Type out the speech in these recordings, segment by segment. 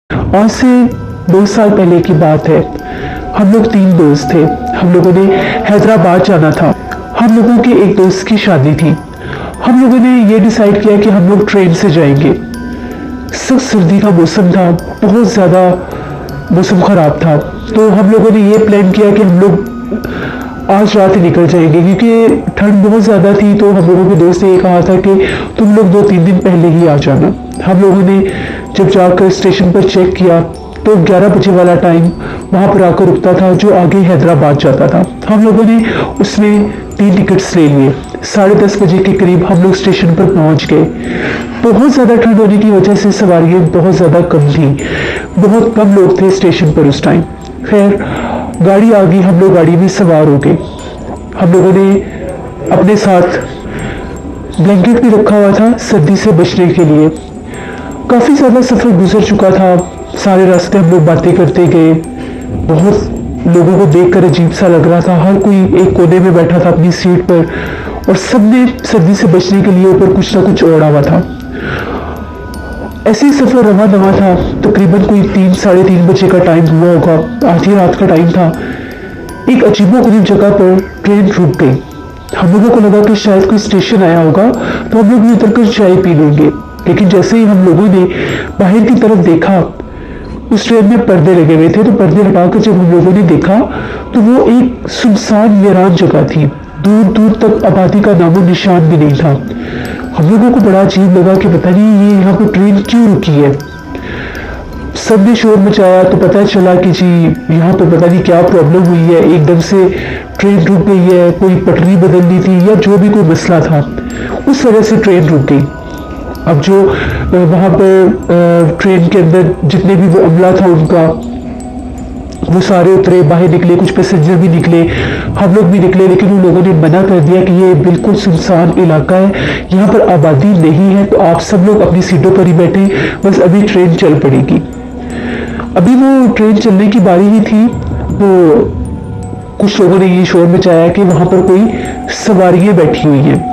आज से 2 साल पहले की बात है। हम लोग 3 दोस्त थे। हम लोगों ने हैदराबाद जाना था। हम लोगों के एक दोस्त की शादी थी। हम लोगों ने ये डिसाइड किया कि हम लोग ट्रेन से जाएंगे। सख्त सर्दी का मौसम था, बहुत ज़्यादा मौसम ख़राब था। तो हम लोगों ने ये प्लान किया कि हम लोग आज रात ही निकल जाएंगे, क्योंकि ठंड बहुत ज़्यादा थी। तो हम लोगों के दोस्त ने ये कहा था कि तुम लोग 2-3 दिन पहले ही आ जाना। हम लोगों ने जब जाकर स्टेशन पर चेक किया तो 11 बजे वाला टाइम वहाँ पर आकर रुकता था, जो आगे हैदराबाद जाता था। हम लोगों ने उसमें 3 टिकट्स ले लिए। 10:30 बजे के करीब हम लोग स्टेशन पर पहुँच गए। बहुत ज़्यादा ठंड होने की वजह से सवारियाँ बहुत ज़्यादा कम थी। बहुत कम लोग थे स्टेशन पर उस टाइम। खैर, गाड़ी आ गई, हम लोग गाड़ी में सवार हो गए। हम लोगों ने अपने साथ ब्लैंकेट भी रखा हुआ था सर्दी से बचने के लिए। काफ़ी ज़्यादा सफ़र गुजर चुका था। सारे रास्ते हम लोग बातें करते गए। बहुत लोगों को देखकर अजीब सा लग रहा था। हर कोई एक कोने में बैठा था अपनी सीट पर, और सबने सर्दी से बचने के लिए ऊपर कुछ ना कुछ ओढ़ा हुआ था। ऐसे ही सफ़र रवा दवा था। तकरीबन कोई 3-3:30 बजे का टाइम हुआ होगा, आधी रात का टाइम था। एक अजीबोगरीब जगह पर ट्रेन रुक गई। हम लोगों को लगा कि शायद कोई स्टेशन आया होगा, तो हम लोग भी उतर कर चाय पी लेंगे। लेकिन जैसे ही हम लोगों ने बाहर की तरफ देखा, उस ट्रेन में पर्दे लगे हुए थे। तो पर्दे हटाकर जब हम लोगों ने देखा तो वो एक सुनसान वीरान जगह थी। दूर दूर तक आबादी का नामो निशान भी नहीं था। हम लोगों को बड़ा अजीब लगा कि पता नहीं ये यहाँ पर ट्रेन क्यों रुकी है। सबने शोर मचाया तो पता चला कि जी यहाँ पर पता नहीं क्या प्रॉब्लम हुई है, एकदम से ट्रेन रुक गई है, कोई पटरी बदलनी थी या जो भी कोई मसला था, उस वजह से ट्रेन रुक गई। अब जो वहाँ पर ट्रेन के अंदर जितने भी वो अमला था उनका, वो सारे उतरे, बाहर निकले, कुछ पैसेंजर भी निकले, हम लोग भी निकले। लेकिन उन लोगों ने मना कर दिया कि ये बिल्कुल सुनसान इलाका है, यहाँ पर आबादी नहीं है, तो आप सब लोग अपनी सीटों पर ही बैठे, बस अभी ट्रेन चल पड़ेगी। अभी वो ट्रेन चलने की बारी ही थी तो कुछ लोगों ने ये शोर मचाया कि वहाँ पर कोई सवारियाँ बैठी हुई हैं।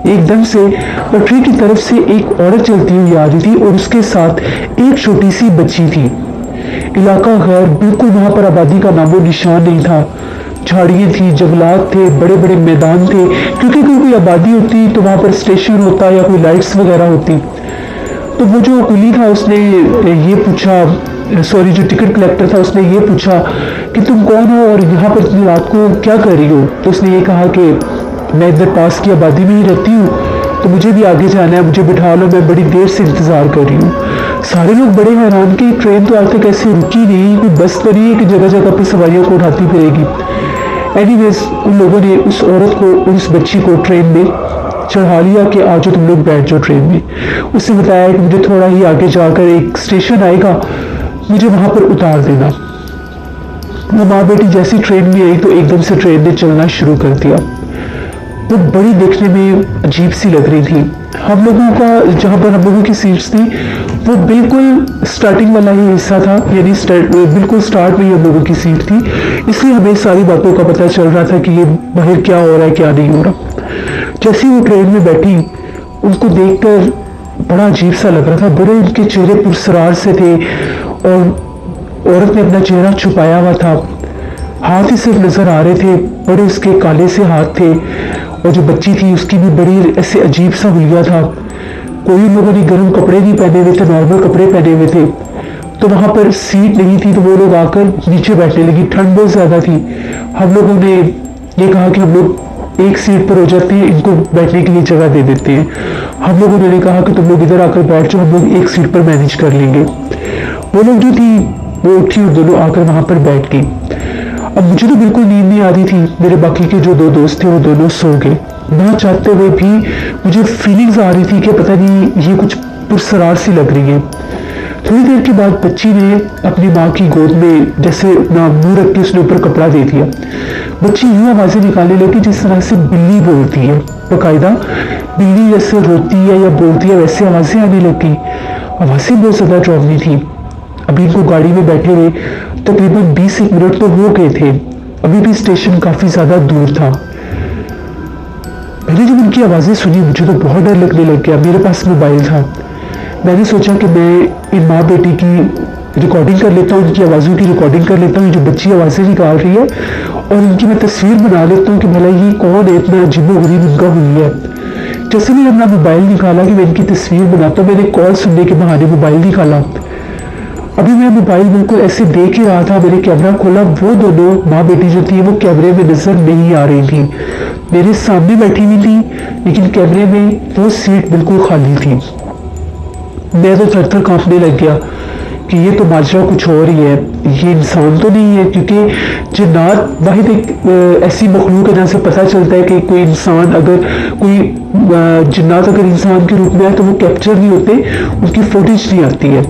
एकदम से पटरी की तरफ से एक औरत चलती हुई आ रही थी और उसके साथ एक छोटी सी बच्ची थी। इलाका गैर, बिल्कुल वहाँ पर आबादी का नामो निशान नहीं था। झाड़ियाँ थी, जंगलात थे, बड़े बड़े मैदान थे, क्योंकि कोई आबादी होती तो वहाँ पर स्टेशन होता या कोई लाइट्स वगैरह होती। तो वो जो कुली था उसने ये पूछा, सॉरी जो टिकट कलेक्टर था उसने ये पूछा कि तुम कौन हो और यहाँ पर इतनी रात को क्या कर रही हो। तो उसने ये कहा कि मैं इधर पास की आबादी में ही रहती हूँ, तो मुझे भी आगे जाना है, मुझे बिठा लो, मैं बड़ी देर से इंतज़ार कर रही हूँ। सारे लोग बड़े हैरान कि ट्रेन तो आज तक ऐसे रुकी नहीं, कोई बस तो नहीं है कि जगह जगह पर सवारियों को उठाती फिरेगी। एनीवेज उन लोगों ने उस औरत को, उस बच्ची को ट्रेन में चढ़ा लिया कि आज तुम लोग बैठ जाओ ट्रेन में। उसने बताया कि मुझे थोड़ा ही आगे जाकर एक स्टेशन आएगा, मुझे वहाँ पर उतार देना। वो माँ बेटी जैसी ट्रेन में आई तो एकदम से ट्रेन ने चलना शुरू कर दिया। वो बड़ी देखने में अजीब सी लग रही थी। हम लोगों का, जहाँ पर हम लोगों की सीट्स थी, वो बिल्कुल स्टार्टिंग वाला ही हिस्सा था, यानी बिल्कुल स्टार्ट में ही हम लोगों की सीट थी। इसलिए हमें सारी बातों का पता चल रहा था कि ये बाहर क्या हो रहा है, क्या नहीं हो रहा। जैसे वो ट्रेन में बैठी, उनको देखकर बड़ा अजीब सा लग रहा था। बड़े उनके चेहरे पुरसरार से थे और औरत ने अपना चेहरा छुपाया हुआ था। हाथ ही सिर्फ नजर आ रहे थे, बड़े उसके काले से हाथ थे। और जो बच्ची थी उसकी भी बड़ी ऐसे अजीब सा हुलिया था। कोई लोगों ने गर्म कपड़े नहीं पहने हुए थे, नॉर्मल कपड़े पहने हुए थे। तो वहाँ पर सीट नहीं थी तो वो लोग आकर नीचे बैठने लगी। ठंड बहुत ज़्यादा थी। हम लोगों ने ये कहा कि हम लोग एक सीट पर हो जाते हैं, इनको बैठने के लिए जगह दे देते हैं। हम लोगों ने कहा कि तुम लोग इधर आकर बैठ जाओ, हम लोग एक सीट पर मैनेज कर लेंगे। वो लोग जो थी वो उठी और दोनों आकर वहाँ पर बैठ गई। अब मुझे तो बिल्कुल नींद नहीं आ रही थी। मेरे बाकी के जो 2 दोस्त थे वो दोनों सो गए। ना चाहते हुए भी मुझे फीलिंग्स आ रही थी कि पता नहीं ये कुछ पुरसरार सी लग रही है। थोड़ी देर के बाद बच्ची ने अपनी माँ की गोद में जैसे अपना मुंह रख के उसने ऊपर कपड़ा दे दिया। बच्ची यूँ आवाज़ें निकालने लगी जिस तरह से बिल्ली बोलती है, बाकायदा बिल्ली जैसे रोती है या बोलती है वैसे आवाज़ें आने लगी। आवाज़ें बहुत ज़्यादा डरावनी थी। अभी इनको गाड़ी में बैठे हुए तकरीबन 20 मिनट तो हो गए थे। अभी भी स्टेशन काफ़ी ज़्यादा दूर था। मैंने जब उनकी आवाज़ें सुनी मुझे तो बहुत डर लगने लग गया। मेरे पास मोबाइल था। मैंने सोचा कि मैं इन माँ बेटी की रिकॉर्डिंग कर लेता हूँ, इनकी आवाज़ों की रिकॉर्डिंग कर लेता हूँ, जो बच्ची आवाज़ें निकाल रही है, और इनकी मैं तस्वीर बना लेता हूँ कि भला ये कौन है, इतना अजीबोगरीब इनका हुई है। जैसे भी अपना मोबाइल निकाला कि मैं इनकी तस्वीर बनाता हूँ, मैंने कॉल सुनने के बहाने मोबाइल निकाला। अभी मैं मोबाइल बिल्कुल ऐसे देख ही रहा था, मैंने कैमरा खोला, वो दोनों माँ बेटी जो थी वो कैमरे में नजर नहीं आ रही थी। मेरे सामने बैठी हुई थी, लेकिन कैमरे में वो सीट बिल्कुल खाली थी। मैं तो थर थर कांपने लग गया कि ये तो माजरा कुछ और ही है, ये इंसान तो नहीं है, क्योंकि जिन्नात वाहिद एक ऐसी मखलूक है जहाँ से पता चलता है कि कोई इंसान अगर कोई जिन्नात अगर इंसान के रूप में आए तो वो कैप्चर नहीं होते, उनकी फुटेज नहीं आती है।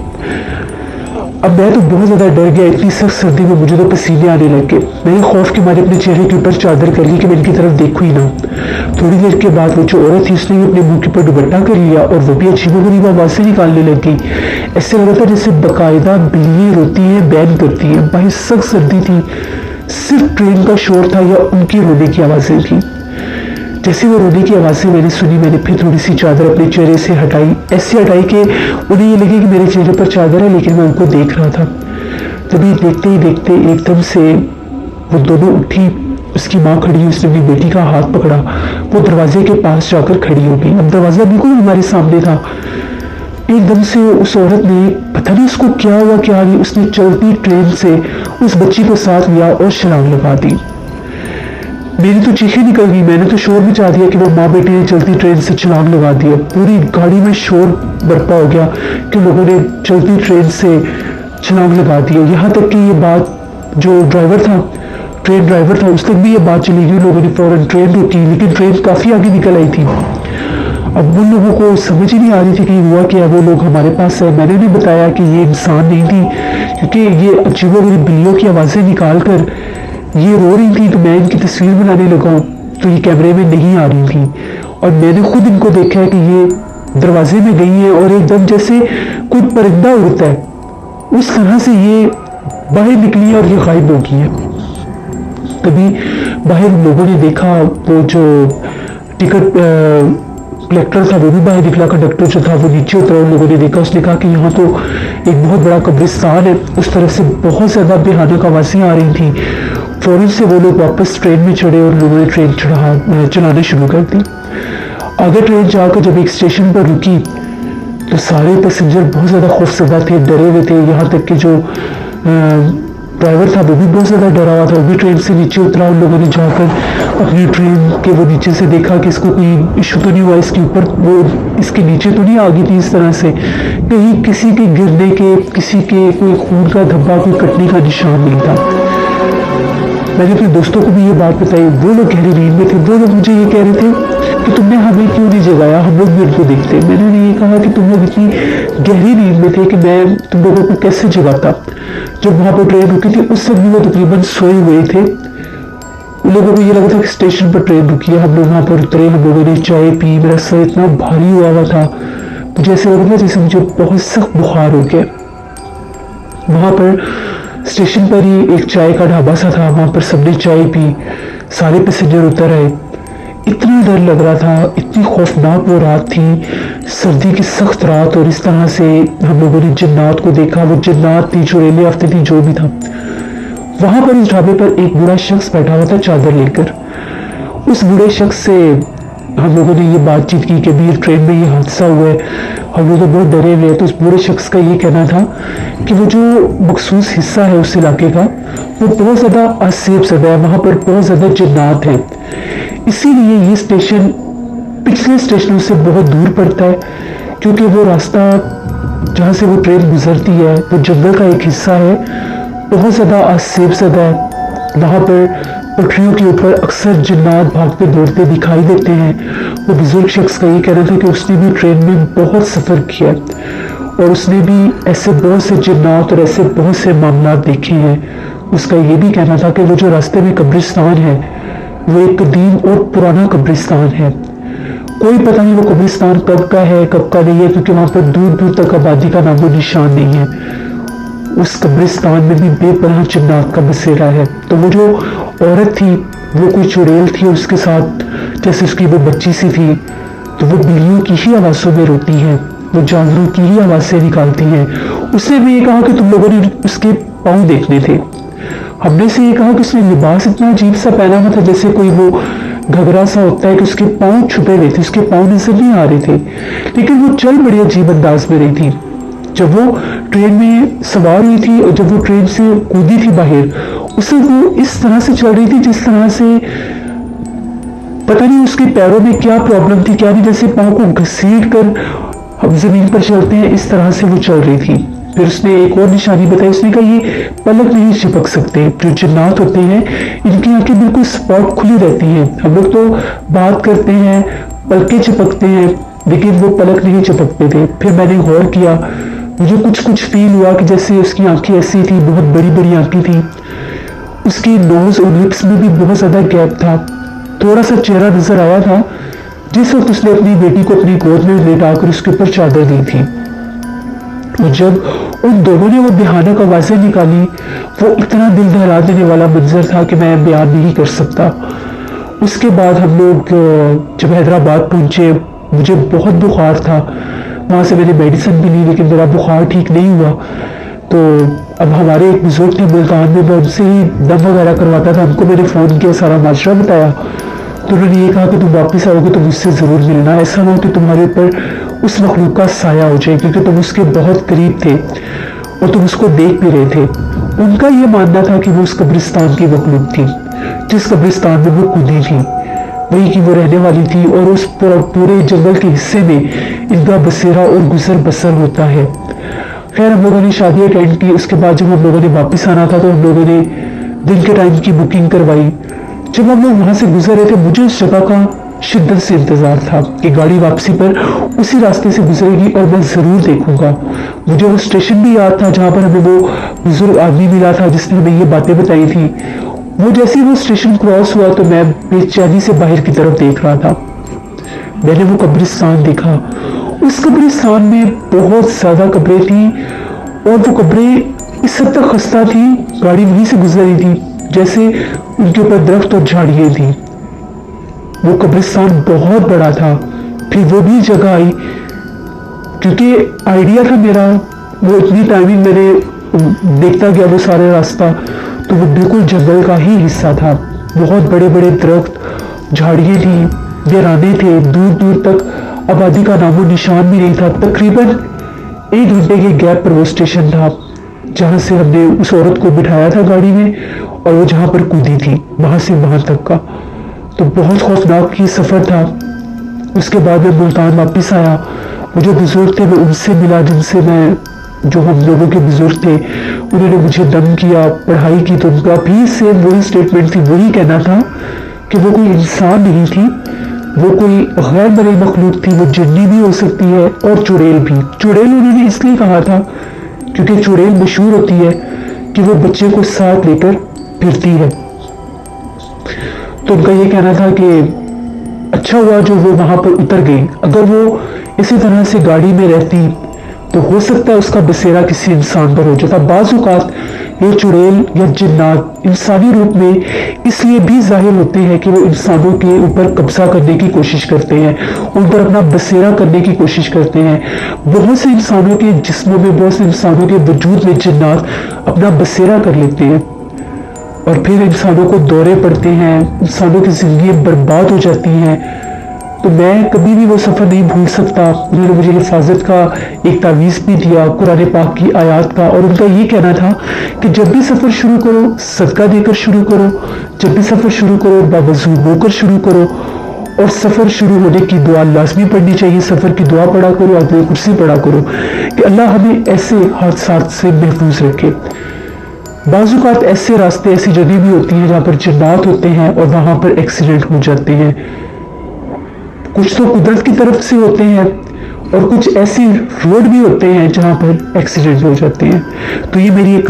अब मैं तो बहुत ज़्यादा डर गया, इतनी सख्त सर्दी में मुझे तो पसीने आने लग गए। मैंने खौफ के मारे अपने चेहरे के ऊपर चादर कर ली कि मैं इनकी तरफ देखूँ ही ना। थोड़ी देर के बाद वो जो औरत थी उसने भी अपने मुंह के ऊपर दुपट्टा कर लिया और वो भी अजीबोगरीब आवाज़ से निकालने लगी। ऐसे लग रहा था जैसे बाकायदा बिल्लियाँ रोती हैं, बैन करती हैं। बाहर सख्त सर्दी थी, सिर्फ ट्रेन का शोर था या उनकी रोने की आवाज़ें थी। जैसे वो रोने की आवाज़ें मैंने सुनी, मैंने फिर थोड़ी सी चादर अपने चेहरे से हटाई, ऐसे हटाई कि उन्हें ये लगे कि मेरे चेहरे पर चादर है, लेकिन मैं उनको देख रहा था। तभी देखते ही देखते एकदम से वो दोनों उठी, उसकी माँ खड़ी, उसने अपनी बेटी का हाथ पकड़ा, वो दरवाजे के पास जाकर खड़ी हो गई। अब दरवाज़ा बिल्कुल हमारे सामने था। एकदम से उस औरत ने, पता नहीं उसको क्या हुआ क्या नहीं, उसने चलती ट्रेन से उस बच्ची को साथ लिया और छलांग लगा दी। मेरी तो चीखें निकल गई, मैंने तो शोर मचा दिया कि वो माँ बेटी ने चलती ट्रेन से छलांग लगा दिया। पूरी गाड़ी में शोर बरपा हो गया कि लोगों ने चलती ट्रेन से छलांग लगा दी। यहाँ तक कि ये बात जो ड्राइवर था, ट्रेन ड्राइवर था, उस तक भी ये बात चली गई। लोगों ने फौरन ट्रेन रोकी, लेकिन ट्रेन काफ़ी आगे निकल आई थी। अब उन लोगों को समझ ही नहीं आ रही थी कि हुआ क्या। वो लोग हमारे पास है, मैंने भी बताया कि ये इंसान नहीं थी, क्योंकि ये अजीबोगरीब बिल्लियों की आवाज़ें निकाल कर ये रो रही थी। तो मैं इनकी तस्वीर बनाने लगा तो ये कैमरे में नहीं आ रही थी, और मैंने खुद इनको देखा है कि ये दरवाजे में गई है और एकदम जैसे कोई परिंदा उड़ता है उस तरह से ये बाहर निकली है और ये गायब हो गई है। तभी बाहर लोगों ने देखा, वो जो टिकट कलेक्टर था वो भी बाहर निकला, कंडक्टर जो था वो नीचे उतरा। उन लोगों ने देखा, उसने कहा कि यहाँ तो एक बहुत बड़ा कब्रिस्तान है। उस तरफ से बहुत ज़्यादा भयानक आवाज़ें आ रही थी। फौरन से वो लोग वापस ट्रेन में चढ़े और लोगों ने ट्रेन चलाना शुरू कर दी। आगे ट्रेन जाकर जब एक स्टेशन पर रुकी तो सारे पैसेंजर बहुत ज़्यादा खौफजदा थे, डरे हुए थे। यहाँ तक कि जो ड्राइवर था वो भी बहुत ज़्यादा डरा हुआ था, वो भी ट्रेन से नीचे उतरा। उन लोगों ने जाकर अपनी ट्रेन के वो नीचे से देखा कि इसको कोई इशू तो नहीं हुआ, इसके ऊपर वो इसके नीचे तो नहीं आ गई थी इस तरह से, कहीं किसी के गिरने के, किसी के कोई खून का धब्बा, कोई कटने का निशान नहीं था। मैंने अपने दोस्तों को भी ये बात बताई, वो लोग गहरी नींद में थे। वो लोग मुझे ये कह रहे थे कि तुमने हमें क्यों नहीं जगाया, हम लोग भी उनको देखते। मैंने उन्हें ये कहा कि तुम लोग इतनी गहरी नींद में थे कि मैं तुम लोगों को कैसे जगाता। जब वहाँ पर ट्रेन रुकी थी उस समय वो तकरीबन सोए हुए थे। उन लोगों को ये लगा था कि स्टेशन पर ट्रेन रुकी है। हम लोग वहाँ पर उतरे, हम लोगों ने चाय पी, मेरा सर इतना भारी हुआ था, मुझे ऐसे लग रहा था जैसे मुझे बहुत सख्त बुखार हो गया। वहाँ पर स्टेशन पर ही एक चाय का ढाबा सा था, वहाँ पर सबने चाय पी, सारे पैसेंजर उतर आए। इतना डर लग रहा था, इतनी खौफनाक वो रात थी, सर्दी की सख्त रात, और इस तरह से हम लोगों ने जिन्नात को देखा। वो जिन्नात थी, चुड़ैलें आती थी, जो भी था। वहाँ पर इस ढाबे पर एक बूढ़ा शख्स बैठा हुआ था चादर लेकर। उस बूढ़े शख्स से हम लोगों ने ये बातचीत की कि अभी ट्रेन में ये हादसा हुआ है, हम लोग तो बहुत डरे हुए हैं। तो उस बूढ़े शख्स का ये कहना था कि वो जो मखसूस हिस्सा है उस इलाके का वो बहुत ज़्यादा असेब सदा है, वहाँ पर बहुत ज़्यादा जिन्नात हैं, इसीलिए ये स्टेशन पिछले स्टेशनों से बहुत दूर पड़ता है, क्योंकि वो रास्ता जहाँ से वो ट्रेन गुजरती है वो जंगल का एक हिस्सा है, बहुत ज़्यादा असेब सदा है। वहाँ पर पटरियों के ऊपर अक्सर जिन्नात भागते दौड़ते दिखाई देते हैं। वो बुजुर्ग शख्स का ये कहना था कि उसने भी ट्रेन में बहुत सफ़र किया और उसने भी ऐसे बहुत से जिन्नात और ऐसे बहुत से मामला देखे हैं। उसका ये भी कहना था कि वो जो रास्ते में कब्रिस्तान है वो एक कदीम और पुराना कब्रिस्तान है। कोई पता नहीं वो कब्रिस्तान कब का है कब का नहीं है, क्योंकि वहाँ पर दूर दूर तक आबादी का नामो निशान नहीं है। उस कब्रिस्तान में भी बेपनाह जिन्नात का बसेरा है। तो वो जो औरत थी वो कोई चुड़ैल थी, उसके साथ जैसे उसकी वो बच्ची सी थी, तो वो बिल्लियों की ही आवाज़ों में रोती है, वो जानवरों की ही आवाज़ से निकालती हैं। उसने भी ये कहा कि तुम लोगों ने उसके पाँव देखने थे। हमने से ये कहा कि उसने लिबास इतना अजीब सा पहना हुआ था जैसे कोई वो घगरा सा होता है कि उसके पाँव छुपे हुए थे, उसके पाँव नजर नहीं आ रहे थे, लेकिन वो चल बड़े अजीब अंदाज में रही थी। जब वो ट्रेन में सवार हुई थी और जब वो ट्रेन से कूदी थी बाहर, उसे वो इस तरह से चल रही थी जिस तरह से पता नहीं उसके पैरों में क्या प्रॉब्लम थी, क्या नहीं, जैसे पाँव को घसीट कर हम जमीन पर चलते हैं इस तरह से वो चल रही थी। फिर उसने एक और निशानी बताई, उसने कहा ये पलक नहीं चिपक सकते, जो जिन्नात होते हैं इनकी आंखें बिल्कुल स्पॉट खुली रहती हैं। हम लोग तो बात करते हैं पलकें चिपकते हैं, लेकिन वो पलक नहीं चिपकते थे। फिर मैंने गौर किया, मुझे कुछ फील हुआ कि जैसे उसकी आंखें ऐसी थी, बहुत बड़ी बड़ी आंखें थी, उसकी नोज और लिप्स में भी बहुत ज्यादा गैप था, थोड़ा सा चेहरा नजर आया था। जिस वक्त उसने अपनी बेटी को अपनी गोद में लेटाकर उसके ऊपर चादर दी थी, और जब उन दोनों ने वो भयानक आवाजें निकाली, वो इतना दिल दहला देने वाला मंजर था कि मैं बयान नहीं कर सकता। उसके बाद हम लोग जब हैदराबाद पहुंचे, मुझे बहुत बुखार था, वहाँ से मैंने मेडिसिन भी ली, लेकिन मेरा बुखार ठीक नहीं हुआ। तो अब हमारे एक बुजुर्ग थे मुल्तान में, मैं उनसे ही दम वगैरह करवाता था, उनको मैंने फ़ोन किया, सारा माजरा बताया, तो उन्होंने ये कहा कि तुम वापस आओगे तो मुझसे ज़रूर मिलना, ऐसा ना हो कि तुम्हारे ऊपर उस मखलूक का साया हो जाए, क्योंकि तुम उसके बहुत करीब थे और तुम उसको देख भी रहे थे। उनका ये मानना था कि वो उस कब्रिस्तान की मखलूक थी, जिस कब्रिस्तान में वो कूदी थी, वही की वो रहने वाली थी, और उस पूरे जंगल के हिस्से में इनका बसेरा और गुजर बसर होता है। खैर, हम लोगों ने शादी अटेंड की। उसके बाद जब हम लोगों ने वापस आना था तो हम लोगों ने दिन के टाइम की बुकिंग करवाई। जब हम लोग वहाँ से गुजर रहे थे, मुझे उस जगह का शिद्दत से इंतज़ार था कि गाड़ी वापसी पर उसी रास्ते से गुजरेगी और मैं ज़रूर देखूंगा। मुझे वो स्टेशन भी याद था जहाँ पर हमें वो बुजुर्ग आदमी मिला था जिसने हमें ये बातें बताई थी। वो जैसे ही वो स्टेशन क्रॉस हुआ तो मैं बेचैनी से बाहर की तरफ देख रहा था। मैंने वो कब्रिस्तान देखा। उस कब्रिस्तान में बहुत ज़्यादा कब्रें थी, और वो कब्रें इस हद तक खस्ता थी, गाड़ी वहीं से गुजर रही थी जैसे उनके ऊपर दरख्त और झाड़ियाँ थी। वो कब्रिस्तान बहुत बड़ा था। फिर वो भी जगह आई, क्योंकि आइडिया था मेरा, वो इतनी टाइमिंग मैंने देखता गया वो सारे रास्ता, तो वो बिल्कुल जंगल का ही हिस्सा था। बहुत बड़े बड़े दरख्त, झाड़ियाँ थी, वीराने थे, दूर दूर तक आबादी का नामो निशान भी नहीं था। तकरीबन 1 घंटे के गैप पर वो स्टेशन था जहाँ से हमने उस औरत को बिठाया था गाड़ी में, और वो जहाँ पर कूदी थी, वहाँ से वहाँ तक का। तो बहुत खौफनाक ही सफ़र था। उसके बाद मैं मुल्तान वापस आया। वो जो बुजुर्ग थे मैं उनसे मिला, जिनसे मैं, जो हम लोगों के बुजुर्ग थे, उन्होंने मुझे दम किया, पढ़ाई की, तो उनका भी सेम वही स्टेटमेंट थी, वही कहना था कि वो कोई इंसान नहीं थी, वो कोई गैर मरी मखलूक थी, वो जिन्नी भी हो सकती है और चुड़ैल भी। चुड़ैल उन्होंने इसलिए कहा था क्योंकि चुड़ैल मशहूर होती है कि वो बच्चे को साथ लेकर फिरती है। तो उनका ये कहना था कि अच्छा हुआ जो वो वहां पर उतर गई, अगर वो इसी तरह से गाड़ी में रहती तो हो सकता है उसका बसेरा किसी इंसान पर हो जाता। बाज़ औक़ात ये चुड़ैल या जिन्नात इंसानी रूप में इसलिए भी जाहिर होते हैं कि वो इंसानों के ऊपर कब्जा करने की कोशिश करते हैं, उन पर अपना बसेरा करने की कोशिश करते हैं। बहुत से इंसानों के जिस्मों में, बहुत से इंसानों के वजूद में जिन्नात अपना बसेरा कर लेते हैं, और फिर इंसानों को दौरे पड़ते हैं, इंसानों की जिंदगी बर्बाद हो जाती हैं। तो मैं कभी भी वो सफ़र नहीं भूल सकता। उन्होंने मुझे हिफाजत का एक तावीज़ भी दिया, कुरान पाक की आयत का, और उनका ये कहना था कि जब भी सफ़र शुरू करो सदका देकर शुरू करो, जब भी सफ़र शुरू करो बावजू होकर शुरू करो, और सफ़र शुरू होने की दुआ लाजमी पढ़नी चाहिए। सफ़र की दुआ पढ़ा करो, आयत कुर्सी पढ़ा करो कि अल्लाह हमें ऐसे हादसात से महफूज रखे। बाज़ औक़ात ऐसे रास्ते, ऐसी जगह भी होती हैं जहाँ पर जिन्नात होते हैं और वहाँ पर एक्सीडेंट हो जाते हैं। कुछ तो कुदरत की तरफ से होते हैं और कुछ ऐसी रोड भी होते हैं जहाँ पर एक्सीडेंट हो जाते हैं। तो ये मेरी एक